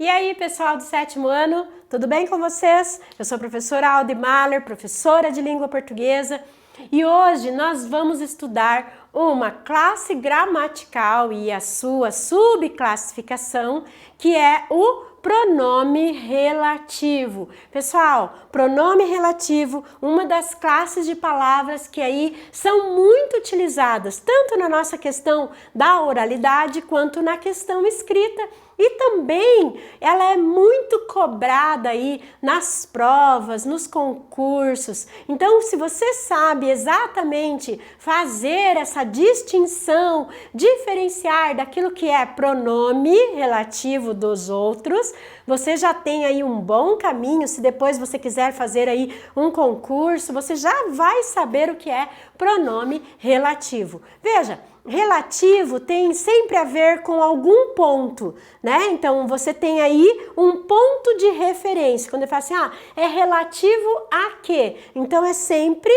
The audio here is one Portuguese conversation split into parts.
E aí, pessoal do 7º ano, tudo bem com vocês? Eu sou a professora Aldi Mahler, professora de língua portuguesa, e hoje nós vamos estudar uma classe gramatical e a sua subclassificação, que é o pronome relativo. Pessoal, pronome relativo, uma das classes de palavras que aí são muito utilizadas, tanto na nossa questão da oralidade quanto na questão escrita. E também ela é muito cobrada aí nas provas, nos concursos. Então, se você sabe exatamente fazer essa distinção, diferenciar daquilo que é pronome relativo dos outros, você já tem aí um bom caminho. Se depois você quiser fazer aí um concurso, você já vai saber o que é pronome relativo. Veja, relativo tem sempre a ver com algum ponto, né? Então, você tem aí um ponto de referência. Quando eu falo assim, é relativo a quê? Então, é sempre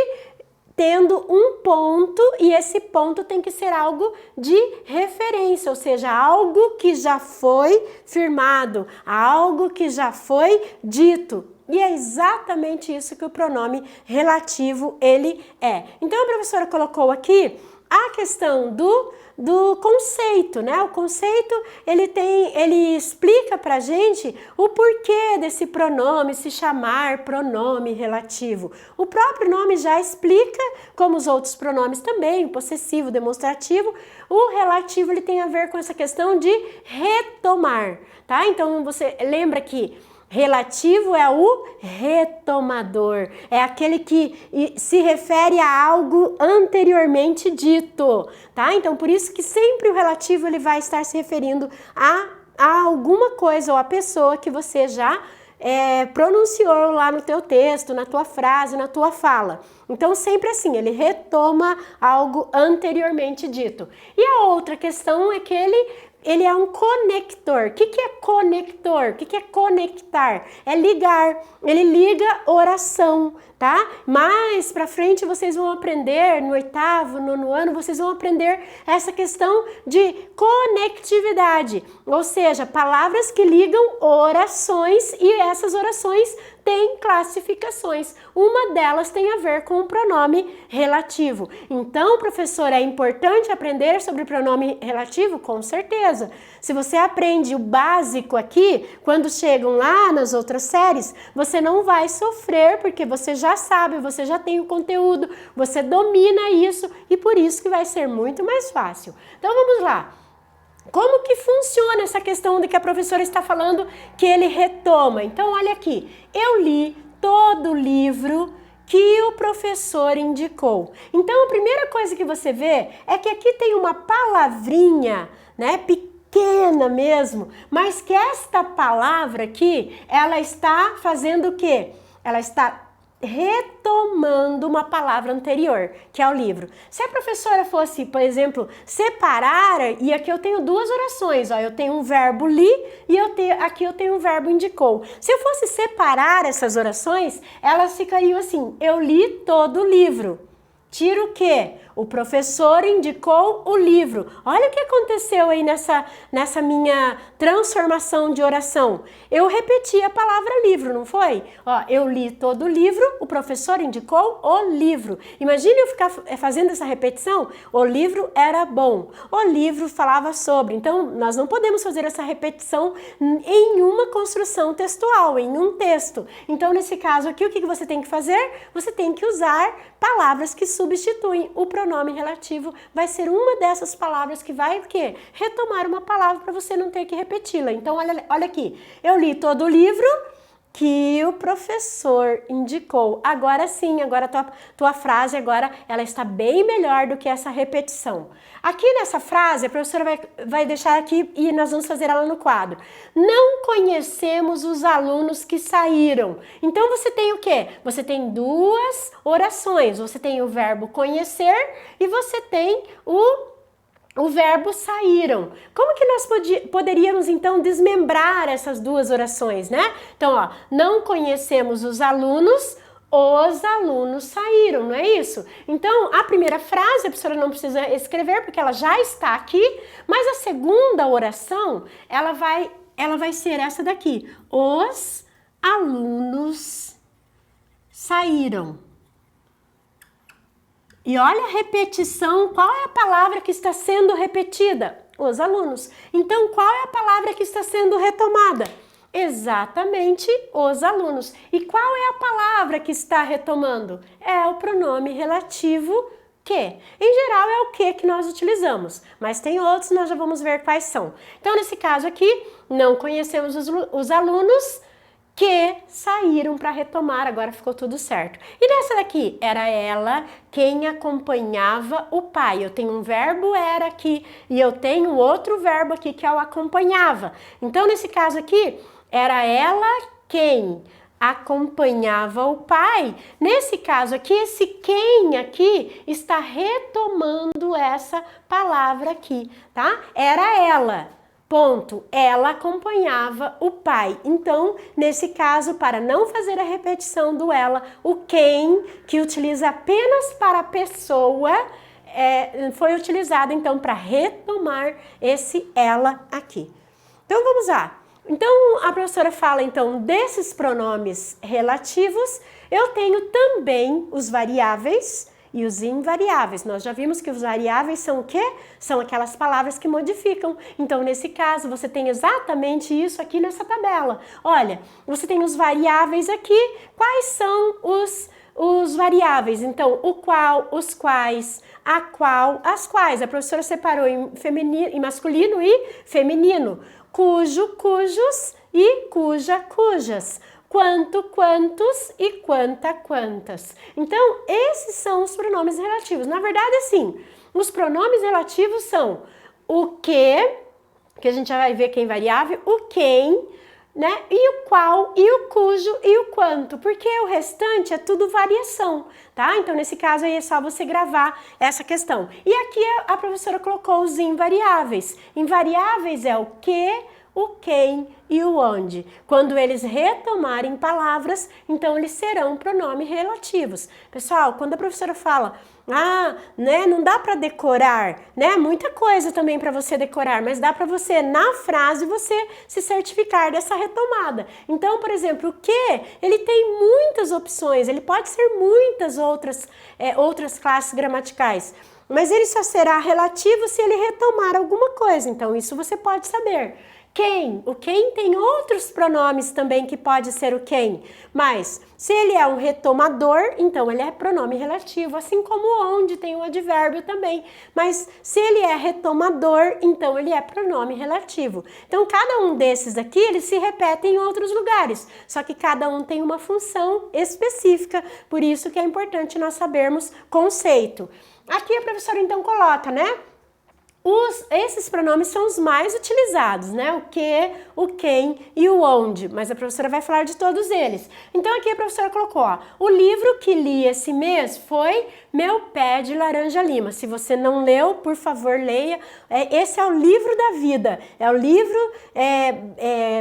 tendo um ponto e esse ponto tem que ser algo de referência, ou seja, algo que já foi firmado, algo que já foi dito. E é exatamente isso que o pronome relativo ele é. Então, a professora colocou aqui a questão do conceito, né? O conceito, ele explica pra gente o porquê desse pronome se chamar pronome relativo. O próprio nome já explica, como os outros pronomes também, o possessivo, demonstrativo. O relativo, ele tem a ver com essa questão de retomar, tá? Então, você lembra que relativo é o retomador, é aquele que se refere a algo anteriormente dito, tá? Então, por isso que sempre o relativo ele vai estar se referindo a alguma coisa ou a pessoa que você já pronunciou lá no teu texto, na tua frase, na tua fala. Então, sempre assim, ele retoma algo anteriormente dito. E a outra questão é que ele é um conector. O que é conector? O que é conectar? É ligar. Ele liga oração, tá? Mais pra frente vocês vão aprender, no 8º, 9º ano, vocês vão aprender essa questão de conectividade. Ou seja, palavras que ligam orações e essas orações têm classificações. Uma delas tem a ver com o pronome relativo. Então, professor, é importante aprender sobre o pronome relativo? Com certeza. Se você aprende o básico aqui, quando chegam lá nas outras séries, você não vai sofrer, porque você já sabe, você já tem o conteúdo, você domina isso e por isso que vai ser muito mais fácil. Então, vamos lá. Como que funciona essa questão de que a professora está falando que ele retoma? Então, olha aqui, eu li todo o livro que o professor indicou. Então, a primeira coisa que você vê é que aqui tem uma palavrinha, né, pequena mesmo, mas que esta palavra aqui, ela está fazendo o quê? Ela está retomando uma palavra anterior, que é o livro. Se a professora fosse, por exemplo, separar, e aqui eu tenho duas orações, ó, eu tenho um verbo li e aqui eu tenho um verbo indicou. Se eu fosse separar essas orações, elas ficariam assim, eu li todo o livro. Tira o quê? O professor indicou o livro. Olha o que aconteceu aí nessa minha transformação de oração. Eu repeti a palavra livro, não foi? Ó, eu li todo o livro, o professor indicou o livro. Imagine eu ficar fazendo essa repetição. O livro era bom. O livro falava sobre. Então, nós não podemos fazer essa repetição em uma construção textual, em um texto. Então, nesse caso aqui, o que você tem que fazer? Você tem que usar palavras que substituem o pronome relativo. Vai ser uma dessas palavras que vai o quê? Retomar uma palavra para você não ter que repeti-la. Então, olha aqui. Eu li todo o livro que o professor indicou. Agora sim, agora tua frase agora ela está bem melhor do que essa repetição. Aqui nessa frase, a professora vai deixar aqui e nós vamos fazer ela no quadro. Não conhecemos os alunos que saíram. Então, você tem o quê? Você tem duas orações. Você tem o verbo conhecer e você tem o verbo saíram. Como que nós poderíamos então desmembrar essas duas orações, né? Então, ó, não conhecemos os alunos saíram, não é isso? Então, a primeira frase a professora não precisa escrever porque ela já está aqui, mas a segunda oração, ela vai ela vai ser essa daqui. Os alunos saíram. E olha a repetição, qual é a palavra que está sendo repetida? Os alunos. Então, qual é a palavra que está sendo retomada? Exatamente, os alunos. E qual é a palavra que está retomando? É o pronome relativo que. Em geral, é o que nós utilizamos, mas tem outros, nós já vamos ver quais são. Então, nesse caso aqui, não conhecemos os alunos que saíram para retomar, agora ficou tudo certo. E nessa daqui, era ela quem acompanhava o pai. Eu tenho um verbo era aqui e eu tenho outro verbo aqui que é o acompanhava. Então, nesse caso aqui, era ela quem acompanhava o pai. Nesse caso aqui, esse quem aqui está retomando essa palavra aqui, tá? Era ela. Ponto. Ela acompanhava o pai. Então, nesse caso, para não fazer a repetição do ela, o quem, que utiliza apenas para a pessoa, foi utilizado, então, para retomar esse ela aqui. Então, vamos lá. Então, a professora fala, então, desses pronomes relativos. Eu tenho também os variáveis e os invariáveis. Nós já vimos que os variáveis são o quê? São aquelas palavras que modificam. Então, nesse caso, você tem exatamente isso aqui nessa tabela. Olha, você tem os variáveis aqui. Quais são os variáveis? Então, o qual, os quais, a qual, as quais. A professora separou em masculino e feminino. Cujo, cujos e cuja, cujas. Quanto, quantos e quanta, quantas. Então, esses são os pronomes relativos. Na verdade, assim, os pronomes relativos são o que a gente já vai ver que é invariável, o quem, né? E o qual, e o cujo e o quanto, porque o restante é tudo variação, tá? Então, nesse caso aí é só você gravar essa questão. E aqui a professora colocou os invariáveis. Invariáveis é o que, o quem e o onde. Quando eles retomarem palavras, então eles serão pronomes relativos. Pessoal, quando a professora fala, né, não dá para decorar, né? Muita coisa também para você decorar, mas dá para você, na frase, você se certificar dessa retomada. Então, por exemplo, o que, ele tem muitas opções, ele pode ser muitas outras classes gramaticais, mas ele só será relativo se ele retomar alguma coisa. Então, isso você pode saber. Quem? O quem tem outros pronomes também que pode ser o quem, mas se ele é um retomador, então ele é pronome relativo, assim como onde tem o advérbio também, mas se ele é retomador, então ele é pronome relativo. Então cada um desses aqui, eles se repetem em outros lugares, só que cada um tem uma função específica, por isso que é importante nós sabermos conceito. Aqui a professora então coloca, né? Esses pronomes são os mais utilizados, né? O que, o quem e o onde, mas a professora vai falar de todos eles. Então aqui a professora colocou, ó, o livro que li esse mês foi Meu Pé de Laranja Lima. Se você não leu, por favor, leia. Esse é o livro da vida, é o livro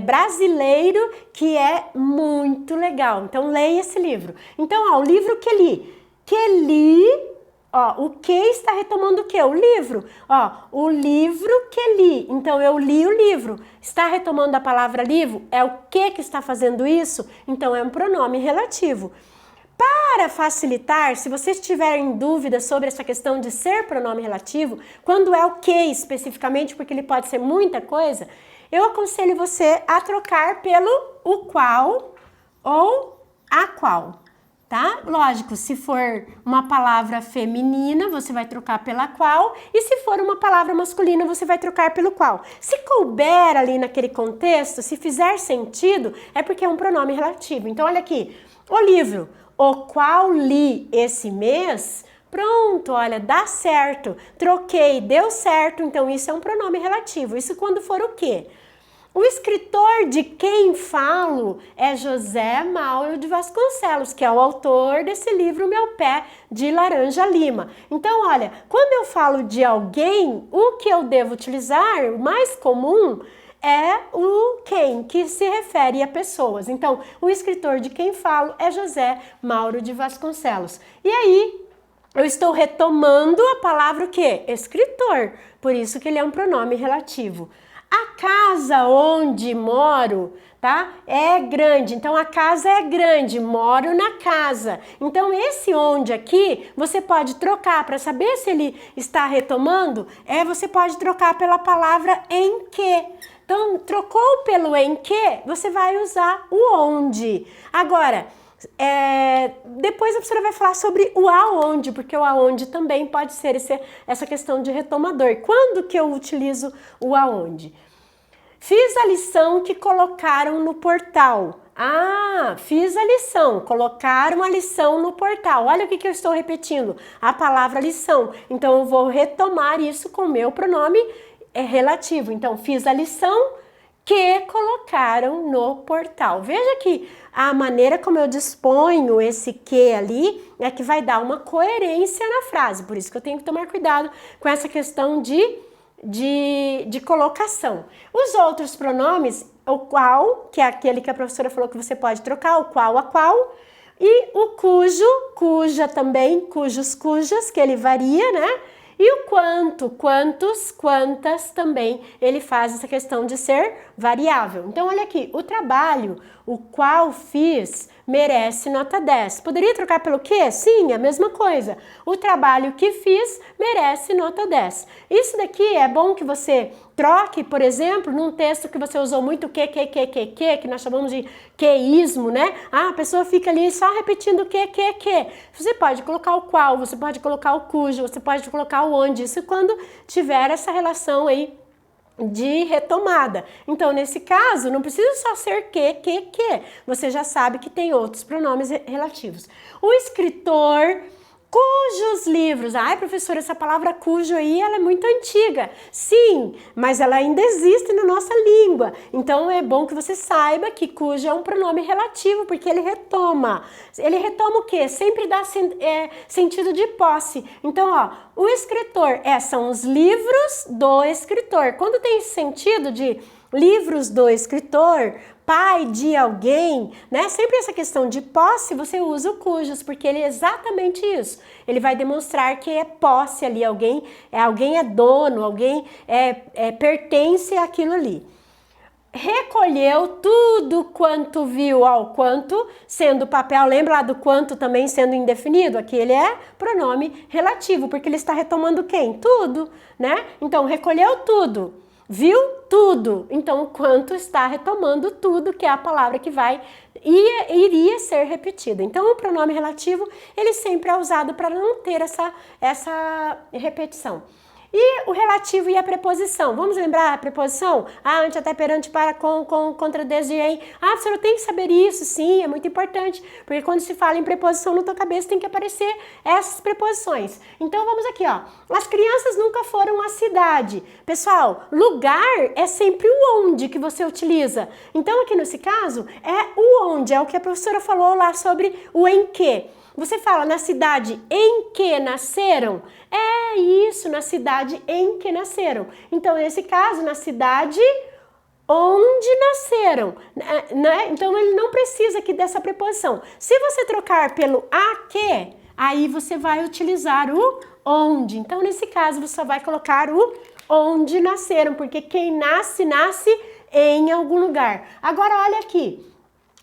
brasileiro que é muito legal. Então leia esse livro. Então, ó, o livro que li. Ó, o que está retomando o que? O livro. Ó, o livro que li. Então, eu li o livro. Está retomando a palavra livro? É o que está fazendo isso? Então, é um pronome relativo. Para facilitar, se você estiver em dúvida sobre essa questão de ser pronome relativo, quando é o que especificamente, porque ele pode ser muita coisa, eu aconselho você a trocar pelo o qual ou a qual. Tá? Lógico, se for uma palavra feminina, você vai trocar pela qual, e se for uma palavra masculina, você vai trocar pelo qual. Se couber ali naquele contexto, se fizer sentido, é porque é um pronome relativo. Então, olha aqui, o livro, o qual li esse mês, pronto, olha, dá certo, troquei, deu certo, então isso é um pronome relativo. Isso quando for o quê? O escritor de quem falo é José Mauro de Vasconcelos, que é o autor desse livro Meu Pé de Laranja Lima. Então, olha, quando eu falo de alguém, o que eu devo utilizar, o mais comum, é o quem, que se refere a pessoas. Então, o escritor de quem falo é José Mauro de Vasconcelos. E aí, eu estou retomando a palavra o quê? Escritor, por isso que ele é um pronome relativo. A casa onde moro, tá? É grande. Então, a casa é grande, moro na casa. Então, esse onde aqui, você pode trocar para saber se ele está retomando, você pode trocar pela palavra em que. Então, trocou pelo em que, você vai usar o onde. Agora, depois a professora vai falar sobre o aonde, porque o aonde também pode ser essa questão de retomador. Quando que eu utilizo o aonde? Fiz a lição que colocaram no portal. Ah, fiz a lição, colocaram a lição no portal. Olha o que eu estou repetindo, a palavra lição. Então, eu vou retomar isso com o meu pronome relativo. Então, fiz a lição que colocaram no portal. Veja que a maneira como eu disponho esse que ali é que vai dar uma coerência na frase. Por isso que eu tenho que tomar cuidado com essa questão de colocação. Os outros pronomes, o qual, que é aquele que a professora falou que você pode trocar, o qual, a qual, e o cujo, cuja também, cujos, cujas, que ele varia, né? E o quanto, quantos, quantas também, ele faz essa questão de ser variável. Então, olha aqui, o trabalho, o qual fiz, merece nota 10. Poderia trocar pelo quê? Sim, a mesma coisa. O trabalho que fiz merece nota 10. Isso daqui é bom que você troque, por exemplo, num texto que você usou muito que nós chamamos de queísmo, né? A pessoa fica ali só repetindo que. Você pode colocar o qual, você pode colocar o cujo, você pode colocar o onde. Isso quando tiver essa relação aí de retomada. Então, nesse caso, não precisa só ser que. Você já sabe que tem outros pronomes relativos. O escritor cujos livros... Ai, professora, essa palavra cujo aí, ela é muito antiga. Sim, mas ela ainda existe na nossa língua. Então, é bom que você saiba que cujo é um pronome relativo, porque ele retoma. Ele retoma o quê? Sempre dá sentido de posse. Então, ó, o escritor são os livros do escritor. Quando tem sentido de livros do escritor, pai de alguém, né? Sempre essa questão de posse, você usa o cujos, porque ele é exatamente isso. Ele vai demonstrar que é posse ali, alguém é dono, alguém pertence àquilo ali. Recolheu tudo quanto viu, ao quanto sendo papel, lembra lá do quanto também sendo indefinido? Aqui ele é pronome relativo, porque ele está retomando quem? Tudo, né? Então, recolheu tudo, viu tudo. Então, o quanto está retomando tudo, que é a palavra que iria ser repetida. Então, o pronome relativo, ele sempre é usado para não ter essa repetição. E o relativo e a preposição. Vamos lembrar a preposição? Ante, até, perante, para, com, contra, desde, em. Ah, você não tem que saber isso, sim, é muito importante. Porque quando se fala em preposição na tua cabeça tem que aparecer essas preposições. Então vamos aqui, ó. As crianças nunca foram à cidade. Pessoal, lugar é sempre o onde que você utiliza. Então aqui nesse caso é o onde, é o que a professora falou lá sobre o em que. Você fala na cidade em que nasceram? É isso, na cidade em que nasceram. Então, nesse caso, na cidade onde nasceram, né? Então, ele não precisa aqui dessa preposição. Se você trocar pelo a que, aí você vai utilizar o onde. Então, nesse caso, você só vai colocar o onde nasceram, porque quem nasce, nasce em algum lugar. Agora, olha aqui.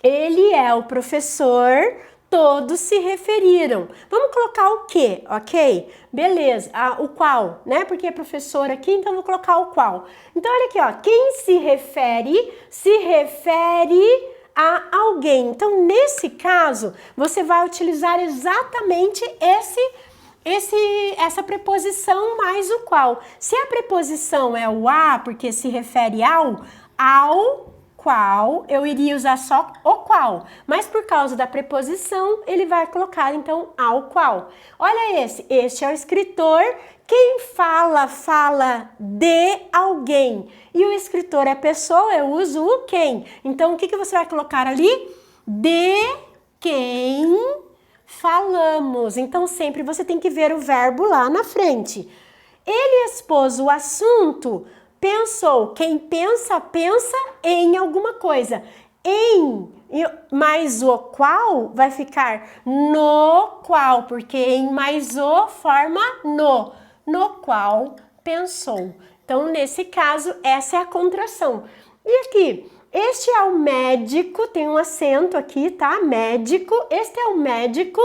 Ele é o professor... Todos se referiram. Vamos colocar o que, ok? Beleza, o qual, né? Porque é professor aqui, então vou colocar o qual. Então, olha aqui, ó. Quem se refere a alguém. Então, nesse caso, você vai utilizar exatamente essa preposição mais o qual. Se a preposição é o a, porque se refere ao qual, eu iria usar só o qual, mas por causa da preposição, ele vai colocar, então, ao qual. Olha este é o escritor, quem fala de alguém, e o escritor é pessoa, eu uso o quem. Então, o que você vai colocar ali? De quem falamos. Então, sempre você tem que ver o verbo lá na frente. Ele expôs o assunto, pensou. Quem pensa, pensa em alguma coisa. Em, mais o qual vai ficar no qual, porque em mais o forma no qual pensou. Então, nesse caso, essa é a contração. E aqui, este é o médico, tem um acento aqui, tá? Médico, este é o médico.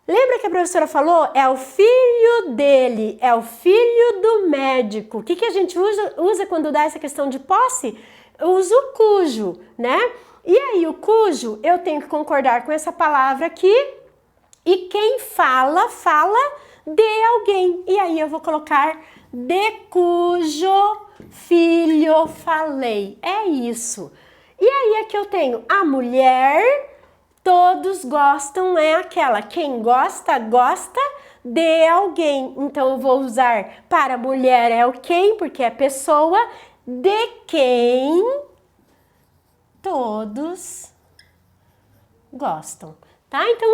Lembra que a professora falou? É o filho dele, é o filho do médico. O que a gente usa quando dá essa questão de posse? Eu uso o cujo, né? E aí, o cujo, eu tenho que concordar com essa palavra aqui. E quem fala, fala de alguém. E aí, eu vou colocar de cujo filho falei. É isso. E aí, aqui eu tenho a mulher, todos gostam, é aquela. Quem gosta, gosta de alguém. Então, eu vou usar para mulher é o quem, porque é pessoa, de quem todos gostam, tá? Então,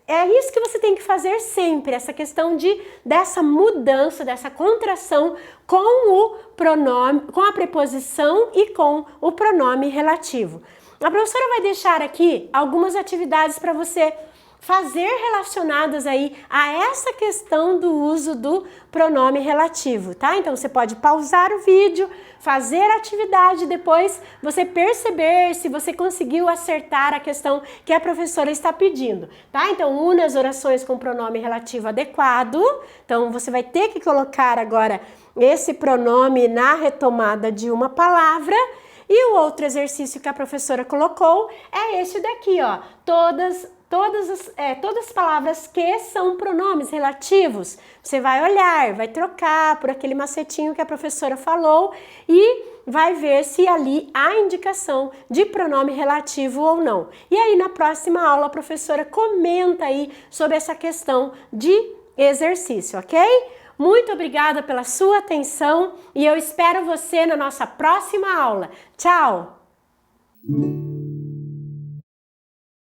é isso que você tem que fazer sempre, essa questão dessa mudança, dessa contração com o pronome, com a preposição e com o pronome relativo. A professora vai deixar aqui algumas atividades para você fazer relacionadas aí a essa questão do uso do pronome relativo, tá? Então, você pode pausar o vídeo, fazer a atividade, depois você perceber se você conseguiu acertar a questão que a professora está pedindo, tá? Então, una as orações com pronome relativo adequado. Então, você vai ter que colocar agora esse pronome na retomada de uma palavra. E o outro exercício que a professora colocou é esse daqui, ó. Todas as palavras que são pronomes relativos, você vai olhar, vai trocar por aquele macetinho que a professora falou e vai ver se ali há indicação de pronome relativo ou não. E aí, na próxima aula, a professora comenta aí sobre essa questão de exercício, ok? Muito obrigada pela sua atenção e eu espero você na nossa próxima aula. Tchau!